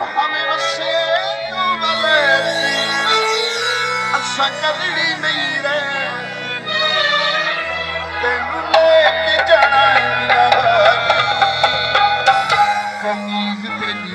हमें वसे तू बले असा कदड़ी नहीं रहे तेनू लेके जाना कमीज तेरी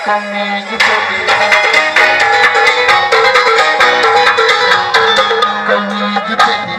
कमीज तेरी कमीज तेरी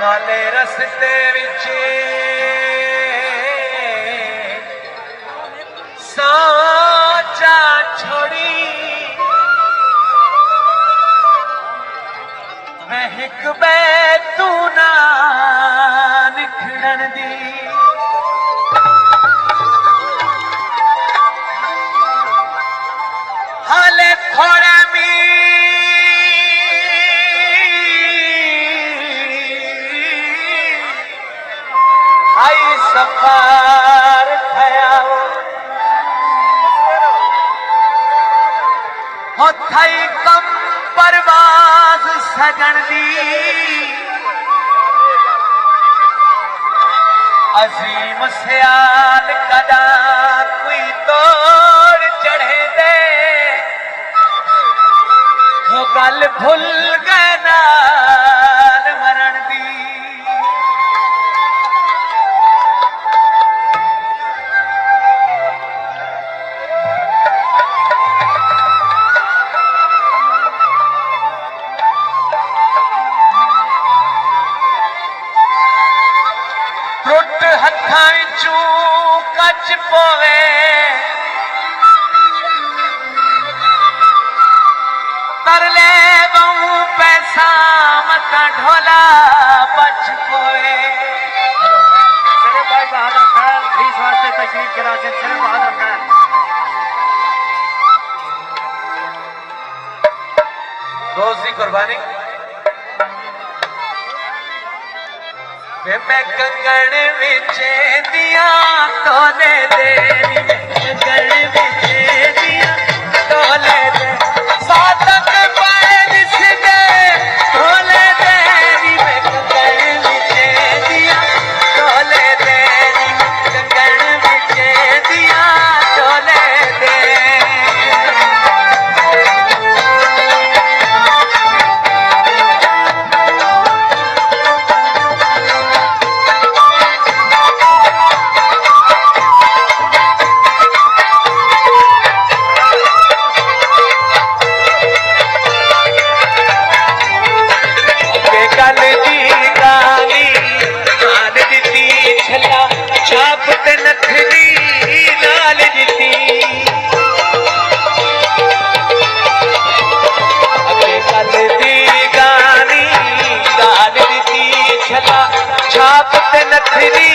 वाले रस्ते विच साचा छोड़ी महक बैतू ना निखड़न दी हाले थोड़ा मी हाई सफार खयाओ हो थाई कम परवाज सजन दी अजीम सियाल कदा कोई तोड़ चढ़े दे वो गल भुल गए नाल मरण दी टुट हथां विचों कच पवे तरले बहु पैसा मत ढोला बच पोए शरीफ भाई बहादुर खान 20 वास्ते तशरीफ करा से शरीफ बहादुर खान रोज की कुर्बानी मैं कंगन विच दिया तोले दे कंगन विच दिया तोले दे सातक पैर सिदे तोले दे मैं कंगन विच दिया तोले दे कंगन विच दिया तोले दे छाप ते नथनी नाल जिती अगे कल दी गानी गाल दिती छला छाप ते नथनी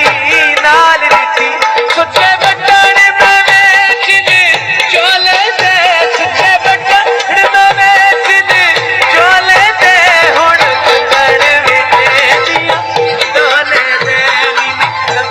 नाल जिती सुचे बटन में चिन चोले दे सुचे बटन में चिन चोले दे हुण कंगन विच दिया तोले दे कंगन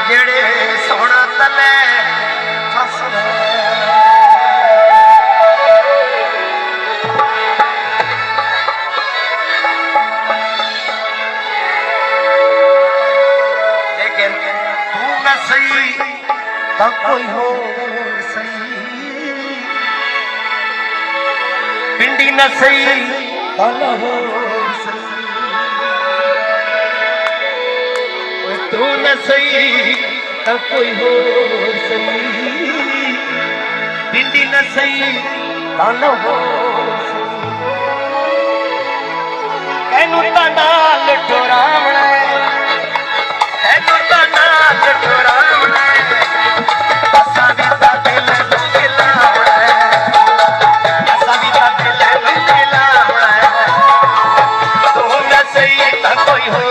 ਜਿਹੜੇ ਸੋਹਣਾ ਤਲੇ ਫਸਦਾ लेकिन तू न सही तो कोई हो सही पिंडी न सही तो न हो सही तू न सही तो कोई हो सही पिंडी न सही तो न हो कहनू ता नाल टोरावना कहनू ता नाल टोरावना असा भी ता दिल नू मिलावना असा भी ता दिल नू मिलावना तू न सही तो कोई हो